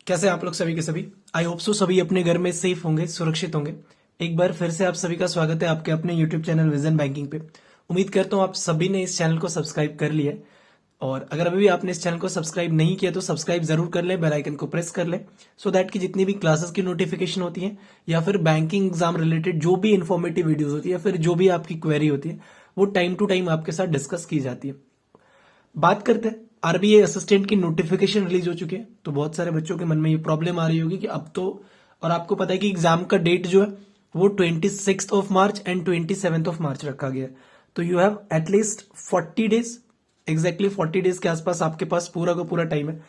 कैसे आप लोग सभी के सभी। आई होप सो सभी अपने घर में सेफ होंगे, सुरक्षित होंगे। एक बार फिर से आप सभी का स्वागत है आपके अपने यूट्यूब चैनल विजन बैंकिंग पे। उम्मीद करता हूँ आप सभी ने इस चैनल को सब्सक्राइब कर लिया है। और अगर अभी भी आपने इस चैनल को सब्सक्राइब नहीं किया तो सब्सक्राइब जरूर कर ले, बेल आइकन को प्रेस कर ले, सो दैट कि जितनी भी क्लासेस की नोटिफिकेशन होती है या फिर बैंकिंग एग्जाम रिलेटेड जो भी इन्फॉर्मेटिव वीडियोस होती है या फिर जो भी आपकी क्वेरी होती है वो टाइम टू टाइम आपके साथ डिस्कस की जाती है। बात करते हैं, आरबीआई असिस्टेंट की नोटिफिकेशन रिलीज हो चुकी है। तो बहुत सारे बच्चों के मन में ये प्रॉब्लम आ रही होगी कि अब तो, और आपको पता है कि एग्जाम का डेट जो है वो 26 of March and 27 of March रखा गया है। तो you have at least 40 days, exactly 40 days के आसपास आपके पास पूरा का पूरा टाइम है।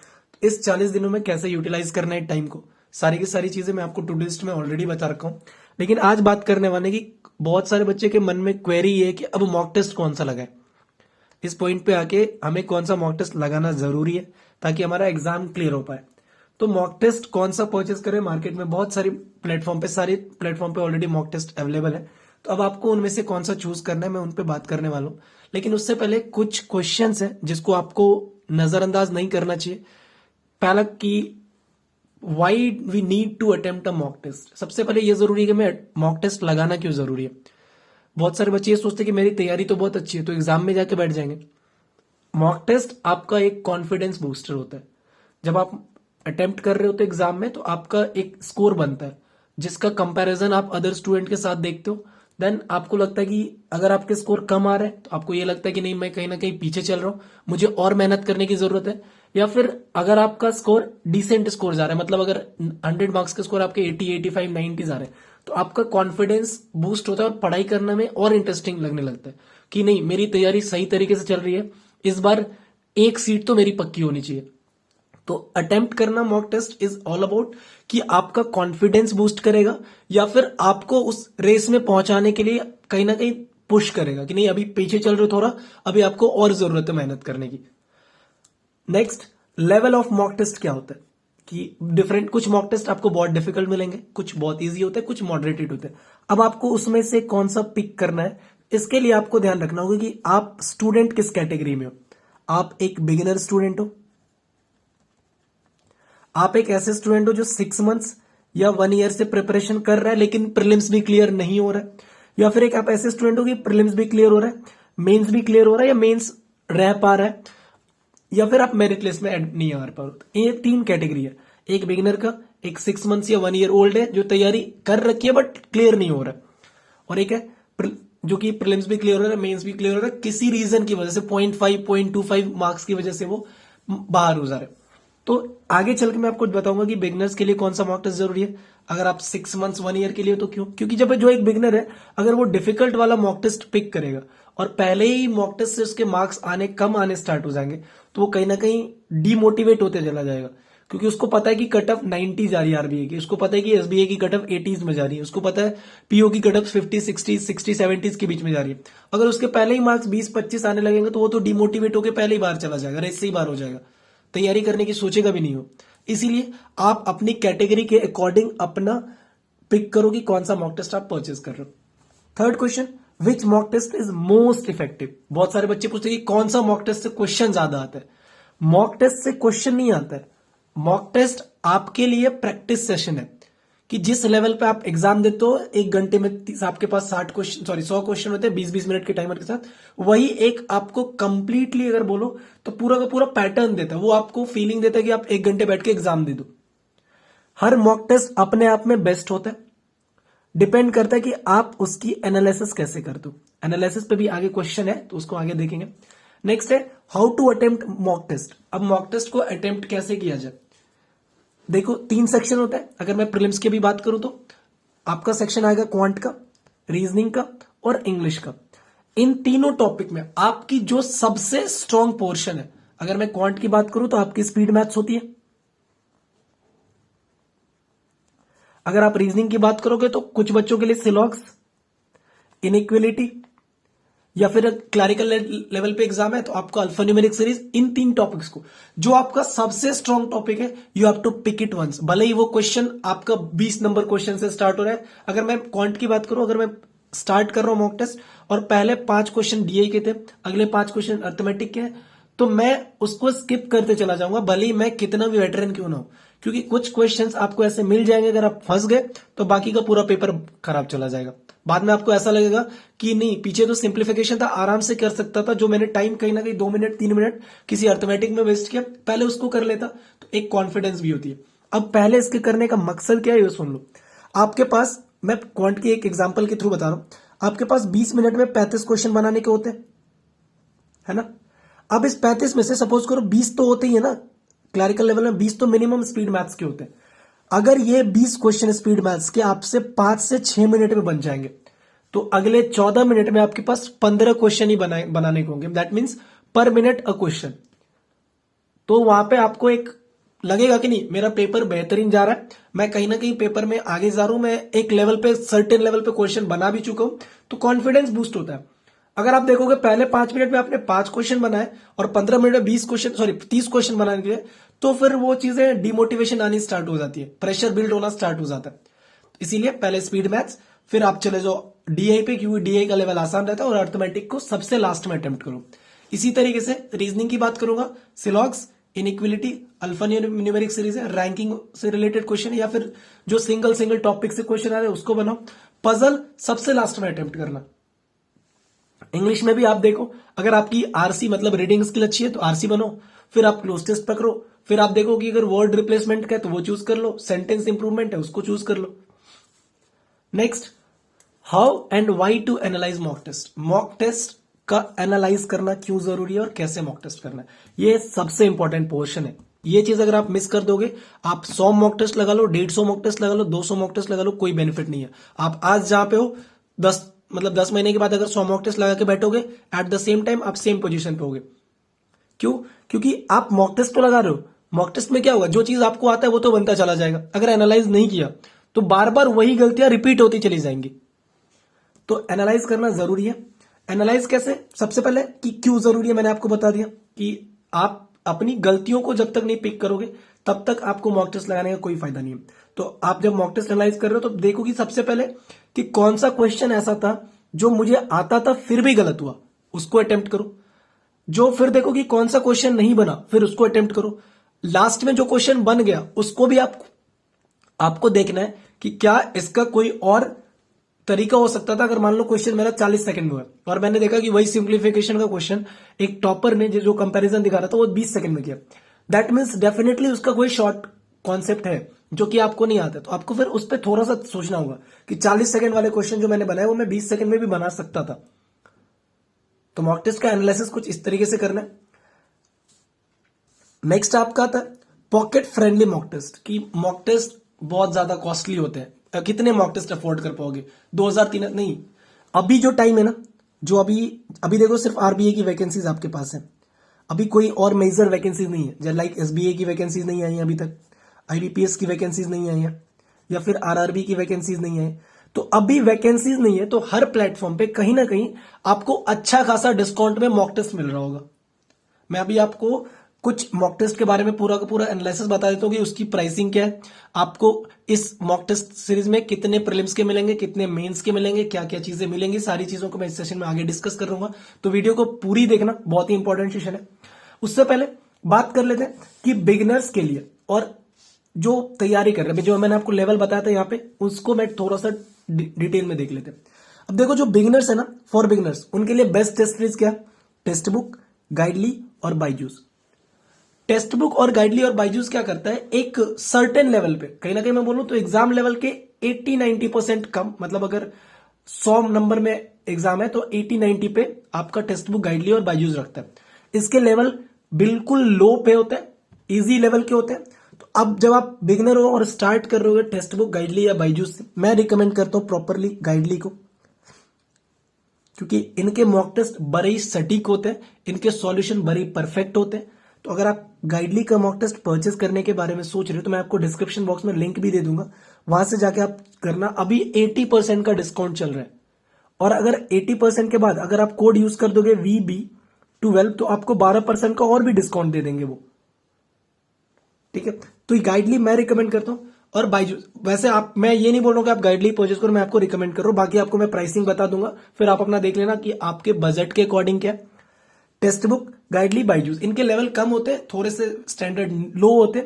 इस 40 दिनों में कैसे यूटिलाइज करना है टाइम को, सारी की सारी चीजें मैं आपको टू डू लिस्ट में ऑलरेडी बता रखा हूं। लेकिन आज बात करने वाले कि बहुत सारे बच्चे के मन में क्वेरी ये है कि अब मॉक टेस्ट कौन सा लगाए। इस पॉइंट पे आके हमें कौन सा मॉक टेस्ट लगाना जरूरी है ताकि हमारा एग्जाम क्लियर हो पाए। तो मॉक टेस्ट कौन सा परचेस करें, मार्केट में बहुत सारे प्लेटफॉर्म पे ऑलरेडी मॉक टेस्ट अवेलेबल है। तो अब आपको उनमें से कौन सा चूज करना है मैं उन पे बात करने वाला हूं। लेकिन उससे पहले कुछ क्वेश्चंस हैं जिसको आपको नजरअंदाज नहीं करना चाहिए। पहला कि why we need to attempt a mock test. सबसे पहले ये जरूरी है कि मैं मॉक टेस्ट लगाना क्यों जरूरी है। बहुत सारे बच्चे ये सोचते हैं कि मेरी तैयारी तो बहुत अच्छी है तो एग्जाम में जाके बैठ जाएंगे। मॉक टेस्ट आपका एक कॉन्फिडेंस बूस्टर होता है। जब आप अटेम्प्ट कर रहे हो तो एग्जाम में, तो आपका एक स्कोर बनता है जिसका कंपैरिजन आप अदर स्टूडेंट के साथ देखते हो। देन आपको लगता है कि अगर आपके स्कोर कम आ रहे हैं तो आपको ये लगता है कि नहीं, मैं कहीं ना कहीं पीछे चल रहा हूं, मुझे और मेहनत करने की जरूरत है। या फिर अगर आपका स्कोर डिसेंट स्कोर जा रहा है, मतलब अगर 100 मार्क्स के स्कोर आपके 80, 85, 90 जा रहे हैं, तो आपका कॉन्फिडेंस बूस्ट होता है और पढ़ाई करने में और इंटरेस्टिंग लगने लगता है कि नहीं, मेरी तैयारी सही तरीके से चल रही है, इस बार एक सीट तो मेरी पक्की होनी चाहिए। तो अटेम्प्ट करना mock test is all about कि आपका कॉन्फिडेंस बूस्ट करेगा या फिर आपको उस रेस में पहुंचाने के लिए कहीं ना कहीं पुश करेगा कि नहीं, अभी पीछे चल रहे हो थोड़ा, अभी आपको और जरूरत है मेहनत करने की। Next, level of mock test क्या होता है कि डिफरेंट, कुछ मॉक टेस्ट आपको बहुत डिफिकल्ट मिलेंगे, कुछ बहुत इजी होते हैं, कुछ मॉडरेटेड होते हैं। अब आपको उसमें से कौन सा पिक करना है, इसके लिए आपको ध्यान रखना होगा कि आप स्टूडेंट किस कैटेगरी में हो। आप एक बिगिनर स्टूडेंट हो, आप एक ऐसे स्टूडेंट हो जो 6 मंथ्स या 1 ईयर से प्रिपरेशन कर रहा है लेकिन प्रीलिम्स भी क्लियर नहीं हो रहा है, या फिर एक आप ऐसे स्टूडेंट हो कि प्रीलिम्स भी क्लियर हो रहा है, मेंस भी क्लियर हो रहा है या मेंस रह पा रहा है, या फिर आप मेरिट लिस्ट में ऐड नहीं आ पा रहे। ये 3 कैटेगरी है, एक बिगिनर का, एक 6 मंथ्स या 1 ईयर ओल्ड है जो तैयारी कर रखी है बट क्लियर नहीं हो रहा है, और एक है जो कि प्रीलिम्स भी क्लियर हो रहा है, मेंस भी क्लियर हो रहा है, किसी रीजन की वजह से 0.5, 0.25 मार्क्स की वजह से वो बाहर हो जा रहे हैं। तो आगे चल के मैं आपको बताऊंगा कि बिगनर्स के लिए कौन सा मॉक टेस्ट जरूरी है। अगर आप 6 मंथ्स 1 ईयर के लिए तो क्यों, क्योंकि जब जो एक बिगनर है अगर वो डिफिकल्ट वाला मॉक टेस्ट पिक करेगा और पहले ही मॉक टेस्ट से उसके मार्क्स आने कम आने स्टार्ट हो जाएंगे तो वो कहीं ना कहीं डीमोटिवेट होते चला जाएगा, क्योंकि उसको पता है कि कट ऑफ 90 जा रही है आरबीआई की, उसको पता है कि एसबीआई की कट ऑफ 80s में जा रही है, उसको पता है पीओ की कट ऑफ 50, 60, 60, 70s के बीच में जा रही है। अगर उसके पहले ही मार्क्स 20, 25 आने लगेंगे तो वो तो डिमोटिवेट होकर पहले ही बाहर चला जाएगा, रेस से ही बाहर हो जाएगा, तैयारी करने की सोचेगा भी नहीं हो। इसीलिए आप अपनी कैटेगरी के अकॉर्डिंग अपना पिक करो कि कौन सा मॉक टेस्ट आप परचेज कर रहे हो। Third question, which mock test is most effective. बहुत सारे बच्चे पूछते हैं कि कौन सा मॉक टेस्ट से क्वेश्चन ज्यादा आता है। मॉक टेस्ट से क्वेश्चन नहीं आता है, मॉक टेस्ट आपके लिए प्रैक्टिस सेशन है कि जिस लेवल पे आप एग्जाम देते हो 1 घंटे में आपके पास 100 क्वेश्चन होते हैं 20-20 मिनट के टाइमर के साथ, वही एक आपको कंप्लीटली अगर बोलो तो पूरा का पूरा पैटर्न देता है, वो आपको फीलिंग देता है कि आप 1 घंटे बैठ के एग्जाम दे दो। हर मॉक टेस्ट अपने आप में बेस्ट होता है, डिपेंड करता है कि आप उसकी एनालिसिस कैसे करते हो। एनालिसिस पे भी आगे क्वेश्चन है तो उसको आगे देखेंगे। नेक्स्ट है how to attempt mock test. अब मॉक टेस्ट को अटेम्प्ट कैसे किया जाए, देखो 3 सेक्शन होता है। अगर मैं प्रीलिम्स की भी बात करूं तो आपका सेक्शन आएगा क्वांट का, रीजनिंग का और इंग्लिश का। इन तीनों टॉपिक में आपकी जो सबसे स्ट्रॉन्ग पोर्शन है, अगर मैं क्वांट की बात करूं तो आपकी स्पीड मैथ्स होती है, अगर आप रीजनिंग की बात करोगे तो कुछ बच्चों के लिए सिलॉक्स, इनइक्वलिटी, या फिर क्लरिकल लेवल पे एग्जाम है तो आपको अल्फान्यूमेरिक सीरीज। इन 3 टॉपिक्स को जो आपका सबसे स्ट्रॉन्ग टॉपिक है you have to pick it once, भले ही वो क्वेश्चन आपका 20 नंबर क्वेश्चन से स्टार्ट हो रहा है। अगर मैं क्वांट की बात करूं, अगर मैं स्टार्ट कर रहा हूं मॉक टेस्ट और पहले 5 क्वेश्चन डीआई के थे, अगले 5 क्वेश्चन अर्थमेटिक के हैं, तो मैं उसको स्किप करते चला जाऊंगा भले ही मैं कितना भी वेटरन क्यों ना हो, क्योंकि कुछ क्वेश्चंस आपको ऐसे मिल जाएंगे, अगर आप फंस गए तो बाकी का पूरा पेपर खराब चला जाएगा। बाद में आपको ऐसा लगेगा कि नहीं, पीछे तो सिंप्लीफिकेशन था, आराम से कर सकता था, जो मैंने टाइम कहीं ना कहीं 2 मिनट 3 मिनट किसी अर्थमेटिक में वेस्ट किया, पहले उसको कर लेता, तो एक कॉन्फिडेंस भी होती है। अब पहले इसके करने का मकसद क्या है ये सुन लो। आपके पास, मैं क्वांट की एक एग्जांपल के थ्रू बता रहा हूं, आपके पास 20 मिनट में 35 क्वेश्चन बनाने के होते हैं, है ना। अब इस 35 में से सपोज करो 20 तो होते ही है ना, क्लरिकल लेवल में 20 तो मिनिमम स्पीड मैथ्स के होते हैं। अगर ये 20 क्वेश्चन स्पीड मैथ्स के आपसे 5 से 6 मिनट में बन जाएंगे, तो अगले 14 मिनट में आपके पास 15 क्वेश्चन ही बनाने को होंगे। दैट मीन्स पर मिनट अ क्वेश्चन। तो वहां पे आपको एक लगेगा कि नहीं, मेरा पेपर बेहतरीन जा रहा है, मैं कहीं ना कहीं पेपर में आगे जा रहा हूं, मैं एक लेवल पे, सर्टेन लेवल पे क्वेश्चन बना भी चुका हूं, तो कॉन्फिडेंस बूस्ट होता है। अगर आप देखोगे पहले 5 मिनट में आपने 5 क्वेश्चन बनाए और 15 मिनट में 30 क्वेश्चन बनाने के लिए, तो फिर वो चीजें डिमोटिवेशन आनी स्टार्ट हो जाती है, प्रेशर बिल्ड होना स्टार्ट हो जाता है। इसीलिए पहले स्पीड मैथ्स, फिर आप चले जाओ डीआई पे, क्योंकि डीआई का लेवल आसान रहता है, और अर्थमेटिक को सबसे लास्ट में अटेम्प्ट करो। इसी तरीके से रीजनिंग की बात करूंगा, सिलॉग्स, इनइक्विलिटी, अल्फा न्यूमेरिक सीरीज है, रैंकिंग से रिलेटेड क्वेश्चन, या फिर जो सिंगल टॉपिक से क्वेश्चन आ रहे हैं उसको बनाओ। पजल सबसे लास्ट में अटेम्प्ट करना। इंग्लिश में भी आप देखो, अगर आपकी आरसी मतलब रीडिंग स्किल अच्छी है तो आरसी बनो, फिर आप क्लोज टेस्ट पकड़ो, फिर आप देखो कि अगर वर्ड रिप्लेसमेंट का है तो वो चूज कर लो, सेंटेंस इंप्रूवमेंट है उसको चूज कर लो। Next, how and why to analyse mock test. Mock test का एनालाइज करना क्यों जरूरी है और कैसे मॉक टेस्ट करना है, ये सबसे इंपॉर्टेंट पोर्शन है। ये चीज अगर आप मिस कर दोगे, आप 100 मॉक टेस्ट लगा लो, 150 मॉक टेस्ट लगा लो, 200 मॉक टेस्ट लगा लो, कोई बेनिफिट नहीं है। आप आज जहां पे हो 10 महीने के बाद अगर 100 मॉक टेस्ट लगा के बैठोगे, एट द सेम टाइम आप सेम पोजीशन पे होगे। क्यों? क्योंकि आप मॉक टेस्ट तो लगा रहे हो, मॉक टेस्ट में क्या होगा, जो चीज आपको आता है वो तो बनता चला जाएगा, अगर एनालाइज नहीं किया तो बार बार वही गलतियां रिपीट होती चली जाएंगी। तो एनालाइज करना जरूरी है। एनालाइज कैसे? सबसे पहले कि क्यों जरूरी है, मैंने आपको बता दिया कि आप अपनी गलतियों को जब तक नहीं पिक करोगे तब तक आपको मॉक टेस्ट लगाने का कोई फायदा नहीं है। तो आप जब मॉक टेस्ट एनालाइज कर रहे हो तो देखो कि सबसे पहले कि कौन सा क्वेश्चन ऐसा था जो मुझे आता था फिर भी गलत हुआ, उसको अटेम्प्ट करो। जो फिर देखो कि कौन सा क्वेश्चन नहीं बना, फिर उसको अटेम्प्ट करो। लास्ट में जो क्वेश्चन बन गया उसको भी आपको देखना है कि क्या इसका कोई और तरीका हो सकता था। अगर मान लो क्वेश्चन मेरा 40 सेकंड में हुआ और मैंने देखा कि वही सिंप्लीफिकेशन का क्वेश्चन एक टॉपर ने जो कंपैरिजन दिखा रहा था वो 20 सेकंड में किया, दैट मीन्स डेफिनेटली उसका कोई शॉर्ट कॉन्सेप्ट है जो कि आपको नहीं आता। तो आपको फिर उस पर थोड़ा सा सोचना होगा कि 40 सेकंड वाले क्वेश्चन जो मैंने बनाए वो मैं 20 सेकंड में भी बना सकता था। तो मॉक टेस्ट का एनालिसिस कुछ इस तरीके से करना है। नेक्स्ट आपका आता है पॉकेट फ्रेंडली मॉक टेस्ट, कि मॉक टेस्ट बहुत ज्यादा कॉस्टली होते हैं, कितने मॉक टेस्ट अफोर्ड कर पाओगे, 2000-3000 नहीं। अभी जो टाइम है ना, जो अभी देखो सिर्फ आरबीए की वैकेंसीज आपके पास है, अभी कोई और मेजर वैकेंसीज नहीं है, जैसे लाइक एसबीए की वैकेंसीज नहीं आई है अभी तक, आईबीपीएस की वैकेंसीज नहीं आई है, या फिर आरआरबी की वैकेंसीज नहीं आई। तो अभी वैकेंसीज नहीं है तो हर प्लेटफॉर्म पे कहीं ना कहीं आपको अच्छा खासा डिस्काउंट में मॉक टेस्ट मिल रहा होगा। मैं अभी आपको कुछ मॉक टेस्ट के बारे में पूरा का पूरा एनालिसिस बता देता हूँ कि उसकी प्राइसिंग क्या है, आपको इस मॉक टेस्ट सीरीज में कितने प्रीलिम्स के मिलेंगे, कितने मेंस के मिलेंगे, क्या क्या चीजें मिलेंगी, सारी चीजों को मैं इस सेशन में आगे डिस्कस कर रहूंगा। तो वीडियो को पूरी देखना, बहुत ही इंपॉर्टेंट सेशन है। उससे पहले बात कर लेते हैं कि बिगिनर्स के लिए और जो तैयारी कर रहे हैं, जो मैंने आपको लेवल बताया था यहाँ पे, उसको मैं थोड़ा सा डिटेल में देख लेते हैं। अब देखो जो बिगिनर्स है ना, फॉर बिगिनर्स, उनके लिए बेस्ट टेस्ट सीरीज क्या है? टेक्स्ट बुक, गाइडली और बायजूस। टेक्स्ट बुक और गाइडली और बायजूस क्या करता है, एक सर्टेन लेवल पे, कहीं ना कहीं मैं बोलूं तो एग्जाम लेवल के 80-90% कम, मतलब अगर 100 नंबर में एग्जाम है तो 80-90 पे आपका टेक्स्ट बुक, गाइडली और बायजूस रखता है। इसके लेवल बिल्कुल लो पे होते हैं, इजी लेवल के होते हैं। तो अब जब आप बिगिनर हो और स्टार्ट कर रहे हो टेक्स्ट बुक, गाइडली या बायजूस से, मैं रिकमेंड करता हूं प्रॉपरली गाइडली को, क्योंकि इनके मॉक टेस्ट बड़े ही सटीक होते हैं, इनके सॉल्यूशन बड़े ही परफेक्ट होते हैं। तो अगर आप गाइडली का मॉक टेस्ट परचेस करने के बारे में सोच रहे हो तो मैं आपको डिस्क्रिप्शन बॉक्स में लिंक भी दे दूंगा, वहां से जाके आप करना। अभी 80% का डिस्काउंट चल रहा है, और अगर 80% के बाद अगर आप कोड यूज कर दोगे VB12 तो आपको 12% का और भी डिस्काउंट दे देंगे वो, ठीक है। तो ये गाइडली मैं रिकमेंड करता हूं। और बायजूस, वैसे मैं ये नहीं बोल रहा हूं कि आप गाइडली परचेस करो, मैं आपको रिकमेंड कर रहा हूं, बाकी आपको मैं प्राइसिंग बता दूंगा, फिर आप अपना देख लेना कि आपके बजट के अकॉर्डिंग क्या है। टेक्स्ट बुक, गाइडली, बायजूस, इनके लेवल कम होते हैं, थोड़े से स्टैंडर्ड लो होते,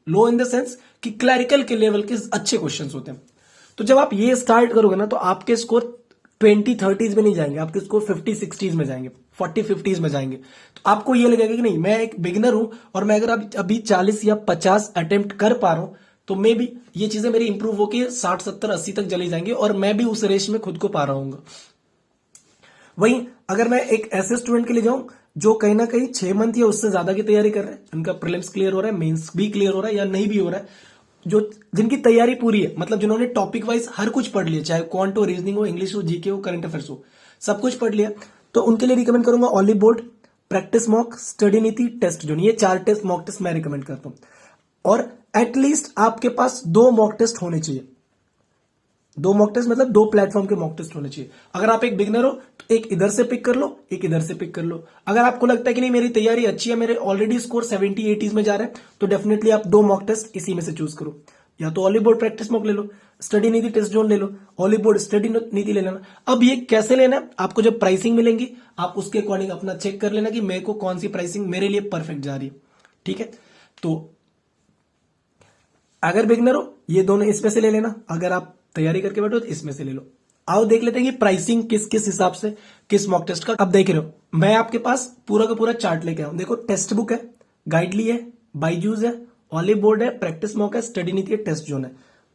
लो इन द सेंस कि क्लैरिकल के लेवल के अच्छे क्वेश्चंस होते हैं। तो जब आप ये स्टार्ट करोगे ना तो आपके स्कोर 20-30s में नहीं जाएंगे, आपके स्कोर 50-60s में जाएंगे, 40-50s में जाएंगे। तो आपको ये लगेगा कि नहीं, मैं एक बिगिनर हूं और मैं अगर अभी 40 या 50 अटेम्प्ट कर पा रहा हूं तो मे भी ये चीजें मेरी इंप्रूव होकर 60-70-80 तक चली जाएंगी और मैं भी उस रेस में खुद को पा रहा हूँ। वहीं अगर मैं एक ऐसे स्टूडेंट के लिए जाऊं जो कहीं ना कहीं 6 मंथ या उससे ज्यादा की तैयारी कर रहे हैं, उनका प्रीलिम्स क्लियर हो रहा है, मेंस भी क्लियर हो रहा है या नहीं भी हो रहा है, जो जिनकी तैयारी पूरी है, मतलब जिन्होंने टॉपिक वाइज हर कुछ पढ़ लिया, चाहे क्वांट हो, रीजनिंग हो, इंग्लिश हो, जीके हो, करंट अफेयर्स हो, सब कुछ पढ़ लिया, तो उनके लिए रिकमेंड करूंगा ऑली बोर्ड, प्रैक्टिस मॉक, स्टडी नीति, टेस्ट जोन। ये 4 टेस्ट मॉक टेस्ट मैं रिकमेंड करता हूं और एटलीस्ट आपके पास 2 मॉक टेस्ट होने चाहिए। 2 मॉक टेस्ट मतलब 2 प्लेटफॉर्म के मॉक टेस्ट होने चाहिए। अगर आप एक बिगनर हो तो एक इधर से पिक कर लो, एक इधर से पिक कर लो। अगर आपको लगता है कि नहीं मेरी तैयारी अच्छी है, मेरे ऑलरेडी स्कोर 70-80s में जा रहा है, तो डेफिनेटली आप 2 मॉक टेस्ट इसी में से चूज करो। या तो ऑली बोर्ड प्रैक्टिस मॉक ले लो, स्टडी नीति टेस्ट जोन ले लो, ऑली बोर्ड स्टडी नीति ले लेना। अब ये कैसे लेना है, आपको जब प्राइसिंग मिलेंगी आप उसके अकॉर्डिंग अपना चेक कर लेना कि मेरे को कौन सी प्राइसिंग मेरे लिए परफेक्ट जा रही है। ठीक है, तो अगर बिगनर हो ये दोनों इसमें से ले लेना, अगर आप तैयारी करके बैठो तो इसमें से ले लो। आओ देख लेते हैं कि प्राइसिंग किस किस हिसाब से किस मॉक टेस्ट का। अब देख रहे हो मैं आपके पास पूरा का पूरा चार्ट लेके आऊं। देखो टेक्स्ट बुक है, गाइडली है, बाईजूस है, ऑली बोर्ड है, प्रैक्टिस मॉक है, स्टडी नीति है, टेस्ट जोन है।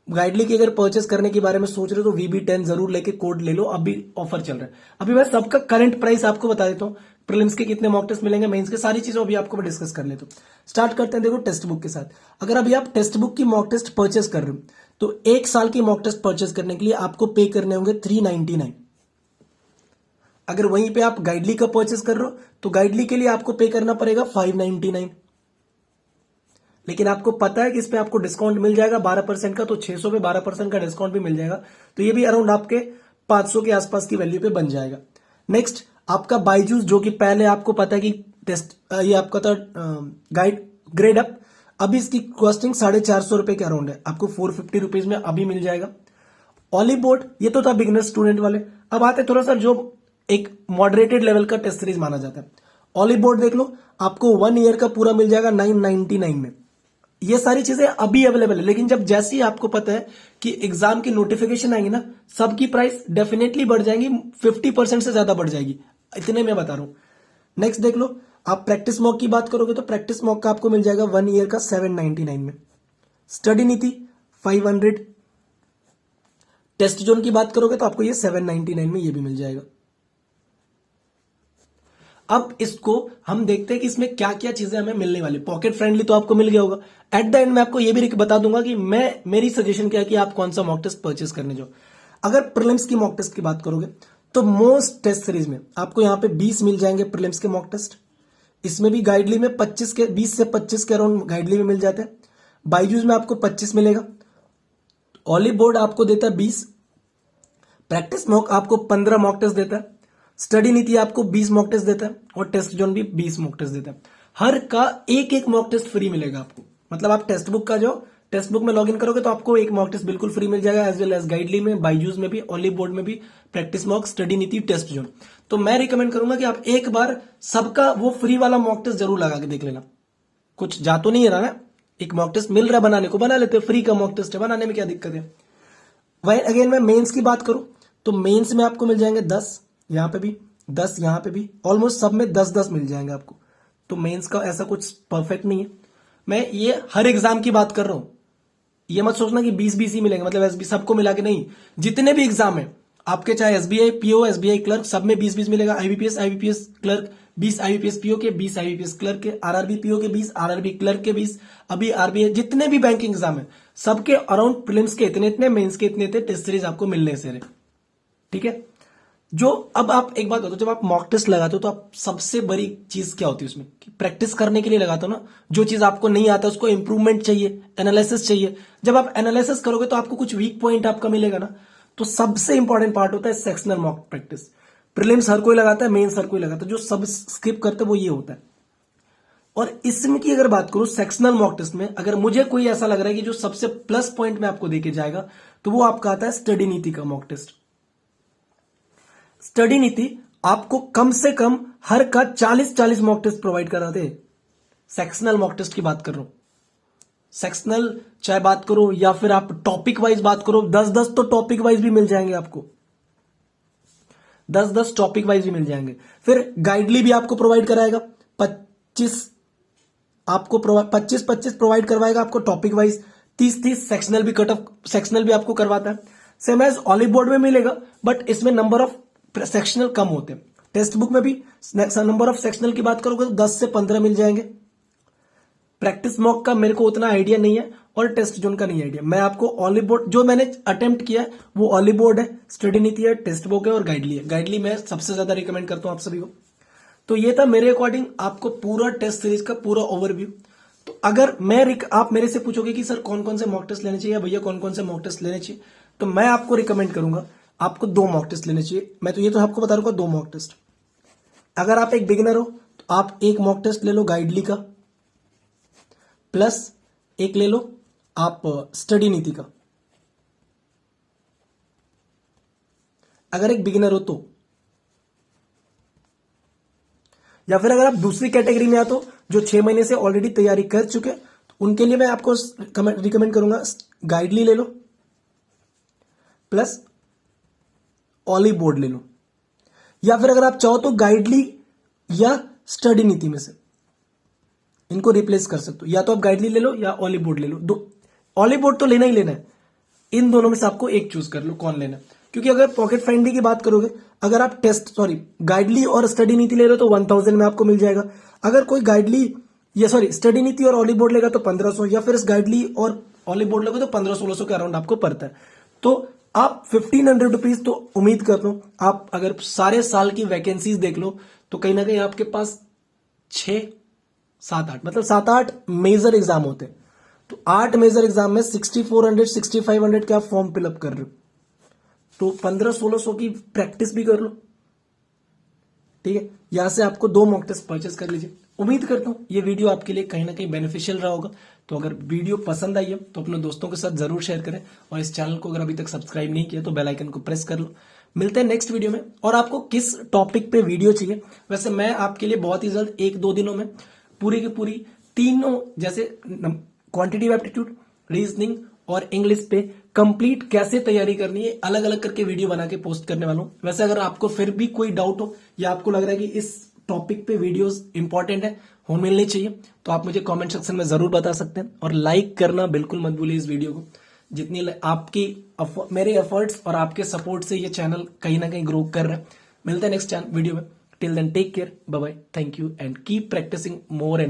गाइडली की अगर परचेस करने के बारे में सोच रहे हो तो VB10 जरूर लेके कोड ले लो, अभी ऑफर चल रहा है। अभी मैं सबका करंट प्राइस आपको बता देता हूँ, प्रीलिम्स के कितने मॉक टेस्ट मिलेंगे, मेंस के, सारी चीजों अभी आपको डिस्कस कर लेता हूँ। स्टार्ट करते हैं देखो टेक्स्ट बुक के साथ। अगर अभी आप टेक्स्ट बुक की मॉक टेस्ट परचेस कर रहे हो तो 1 साल की मॉक टेस्ट परचेस करने के लिए आपको पे करने होंगे 399। अगर वहीं पे आप गाइडली का परचेस कर रहे हो तो गाइडली के लिए आपको पे करना पड़ेगा 599। लेकिन आपको पता है कि इस पे आपको डिस्काउंट मिल जाएगा 12% का, तो 600 पे 12% का डिस्काउंट भी मिल जाएगा, तो ये भी अराउंड आपके 500 के आसपास की वैल्यू पे बन जाएगा। नेक्स्ट आपका बाईजूस, जो कि पहले आपको पता है कि टेस्ट ये आपका था गाइड ग्रेड अप, अभी इसकी कॉस्टिंग 450 रुपए के अराउंड है, आपको 450 रुपीज में अभी मिल जाएगा। ऑली बोर्ड ये तो था बिगिनर स्टूडेंट वाले। अब आते थोड़ा सा जो एक मॉडरेटेड लेवल का टेस्ट सीरीज माना जाता है। ऑली बोर्ड देख लो, आपको 1 ईयर का पूरा मिल जाएगा 999 में। ये सारी चीजें अभी अवेलेबल है, लेकिन जब जैसे ही आपको पता है कि एग्जाम की नोटिफिकेशन आएंगी ना, सबकी प्राइस डेफिनेटली बढ़ जाएंगी, 50% से ज्यादा बढ़ जाएगी, इतने मैं बता रहा हूं। नेक्स्ट देख लो, आप प्रैक्टिस मॉक की बात करोगे तो प्रैक्टिस मॉक का आपको मिल जाएगा 1 ईयर का 799 में। स्टडी नीति 500। टेस्ट जोन की बात करोगे तो आपको ये 799 में ये भी मिल जाएगा। अब इसको हम देखते हैं कि इसमें क्या क्या चीजें हमें मिलने वाली। पॉकेट फ्रेंडली तो आपको मिल गया होगा। एट द एंड मैं आपको ये भी बता दूंगा कि मेरी सजेशन क्या है कि आप कौन सा मॉक टेस्ट परचेस करने जाओ। अगर प्रीलिम्स की मॉक टेस्ट की बात करोगे तो मोस्ट टेस्ट सीरीज में आपको यहां पे 20 मिल जाएंगे प्रीलिम्स के मॉक टेस्ट। इसमें भी गाइडली में 20 से 25 के अराउंड गाइडली में मिल जाते हैं। बाईजूस में आपको 25 मिलेगा। ऑली बोर्ड आपको देता है 20। प्रैक्टिस मॉक आपको 15 मॉक टेस्ट देता है। स्टडी नीति आपको 20 मॉक टेस्ट देता है और टेस्ट जोन भी 20 मॉक टेस्ट देता है। हर का एक मॉक टेस्ट फ्री मिलेगा आपको। मतलब आप टेक्स्ट बुक का जो टेक्स्ट बुक में लॉगिन करोगे तो आपको एक मॉक टेस्ट बिल्कुल फ्री मिल जाएगा, एज वेल एज गाइडली में, बाईजूस में भी, ऑली बोर्ड में भी, प्रैक्टिस मॉक, स्टडी नीति, टेस्ट जोन। तो मैं रिकमेंड करूंगा कि आप एक बार सबका वो फ्री वाला मॉक टेस्ट जरूर लगा के देख लेना। कुछ जा तो नहीं रहा ना, एक मॉक टेस्ट मिल रहा है बनाने को, बना लेते, फ्री का मॉक टेस्ट है, बनाने में क्या दिक्कत है। वही अगेन मैं मेंस की बात करूं तो मेंस में आपको मिल जाएंगे 10, यहां पे भी 10, यहां पे भी, ऑलमोस्ट सब में 10-10 मिल जाएंगे आपको। तो मेंस का ऐसा कुछ परफेक्ट नहीं है। मैं ये हर एग्जाम की बात कर रहा हूं, ये मत सोचना कि 20-20 ही मिलेंगे, मतलब एसबी सबको मिला के नहीं। जितने भी एग्जाम है आपके, चाहे एसबीआई पीओ, एसबीआई क्लर्क, सब में 20-20 मिलेगा। आईबीपीएस क्लर्क 20, आईबीपीएस पीओ के 20, आईबीपीएस क्लर्क के, आरआरबी पीओ के 20, आरआरबी क्लर्क के 20, अभी आरबीआई, जितने भी बैंकिंग एग्जाम है सबके अराउंड प्रीलिम्स के इतने, मेंस के इतने टेस्ट सीरीज आपको मिलने से। ठीक है, जो अब आप एक बात बताओ, जब आप मॉक टेस्ट लगाते हो तो आप सबसे बड़ी चीज क्या होती है उसमें, कि प्रैक्टिस करने के लिए लगाते हो ना। जो चीज आपको नहीं आता उसको इंप्रूवमेंट चाहिए, एनालिसिस चाहिए। जब आप एनालिसिस करोगे तो आपको कुछ वीक पॉइंट आपका मिलेगा ना। तो सबसे इंपॉर्टेंट पार्ट होता है सेक्शनल मॉक प्रैक्टिस। प्रीलिम्स हर कोई लगाता है, मेंस हर कोई लगाता है, जो सब स्किप करते हैं वो ये होता है। और इसमें की अगर बात करूं सेक्शनल मॉक टेस्ट में, अगर मुझे कोई ऐसा लग रहा है कि जो सबसे प्लस पॉइंट में आपको देके जाएगा तो वो आपका आता है स्टडी नीति का मॉक टेस्ट। स्टडी नीति आपको कम से कम हर का 40-40 मॉक टेस्ट प्रोवाइड कराते हैं। सेक्शनल मॉक टेस्ट की बात कर रहा हूं, सेक्शनल चाहे बात करो या फिर आप टॉपिक वाइज बात करो, 10-10 तो टॉपिक वाइज भी मिल जाएंगे आपको, 10-10 टॉपिक वाइज भी मिल जाएंगे। फिर गाइडली भी आपको प्रोवाइड कराएगा, 25 आपको 25 प्रोवाइड करवाएगा आपको टॉपिक वाइज, 30 सेक्शनल भी कट ऑफ सेक्शनल भी आपको करवाता है। सेम एज ऑलिव बोर्ड में मिलेगा, बट इसमें नंबर ऑफ सेक्शनल कम होते हैं। टेक्स्ट बुक में भी नंबर ऑफ सेक्शनल की बात करोगे तो 10 से 15 मिल जाएंगे। प्रैक्टिस मॉक का मेरे को उतना आइडिया नहीं है और टेस्ट जोन का नहीं आइडिया। मैं आपको ऑलिव बोर्ड जो मैंने अटेम्प्ट किया है वो ऑलिव बोर्ड है, स्टडी नीति है, टेक्स्ट बुक है और गाइडली है। गाइडली मैं सबसे ज्यादा रिकमेंड करता हूं आप सभी को। तो ये था मेरे अकॉर्डिंग आपको पूरा टेस्ट सीरीज का पूरा ओवरव्यू। तो अगर आप मेरे से पूछोगे कि सर कौन कौन से मॉक टेस्ट लेने चाहिए, भैया कौन कौन से मॉक टेस्ट लेने चाहिए, तो मैं आपको रिकमेंड करूंगा आपको 2 मॉक टेस्ट लेने चाहिए। मैं तो ये तो आपको बता दूंगा 2 मॉक टेस्ट। अगर आप एक बिगिनर हो तो आप एक मॉक टेस्ट ले लो गाइडली का, प्लस एक ले लो आप स्टडी नीति का। अगर एक बिगिनर हो तो, या फिर अगर आप दूसरी कैटेगरी में आते हो जो 6 महीने से ऑलरेडी तैयारी कर चुके हैं, तो उनके लिए मैं आपको रिकमेंड करूंगा गाइडली ले लो प्लस ऑलिव बोर्ड ले लो। या फिर अगर आप चाहो तो गाइडली या स्टडी नीति में से इनको रिप्लेस कर सकते हो। या तो आप गाइडली ले लो या ऑलिव बोर्ड ले लो। ऑलिव बोर्ड तो लेना ही लेना है, इन दोनों में से आपको एक चूज कर लो कौन लेना है। क्योंकि अगर पॉकेट फाइंडी की बात करोगे, अगर आप गाइडली और स्टडी नीति ले रहे हो तो 1000 में आपको मिल जाएगा। अगर कोई गाइडली स्टडी नीति और ऑलिव बोर्ड लेगा तो 1500, या फिर इस गाइडली और ऑलिव बोर्ड लेगा तो 1500-1600 के अराउंड आपको पड़ता है। तो आप 1500 रुपीज तो उम्मीद करता हूं आप अगर सारे साल की वैकेंसीज देख लो तो कहीं ना कहीं आपके पास 6-7-8 मतलब 7-8 मेजर एग्जाम होते हैं। तो 8 मेजर एग्जाम में 6400-6500 के आप फॉर्म फिलअप कर रहे हो, तो 1500-1600 की प्रैक्टिस भी कर लो। ठीक है, यहां से आपको 2 मॉक टेस्ट परचेस कर लीजिए। उम्मीद करता हूं ये वीडियो आपके लिए कहीं ना कहीं बेनिफिशियल रहा होगा। तो अगर वीडियो पसंद आई है तो अपने दोस्तों के साथ जरूर शेयर करें, और इस चैनल को अगर अभी तक सब्सक्राइब नहीं किया तो बेल आइकन को प्रेस कर लो। मिलते हैं नेक्स्ट वीडियो में। और आपको किस टॉपिक पे वीडियो चाहिए, वैसे मैं आपके लिए बहुत ही जल्द 1-2 दिनों में पूरी की पूरी तीनों जैसे क्वांटिटेटिव एप्टीट्यूड, रीजनिंग और इंग्लिश पे कंप्लीट कैसे तैयारी करनी है अलग अलग करके वीडियो बना के पोस्ट करने वाला हूं। वैसे अगर आपको फिर भी कोई डाउट हो या आपको लग रहा है कि इस टॉपिक पे वीडियोस इंपॉर्टेंट है, हो मिलनी चाहिए, तो आप मुझे कमेंट सेक्शन में जरूर बता सकते हैं। और लाइक करना बिल्कुल मत भूलिए इस वीडियो को। जितनी आपकी मेरे एफर्ट्स और आपके सपोर्ट से ये चैनल कहीं ना कहीं ग्रो कर रहा है। मिलते हैं नेक्स्ट वीडियो में। Till then take care, bye bye, thank you and keep practising more and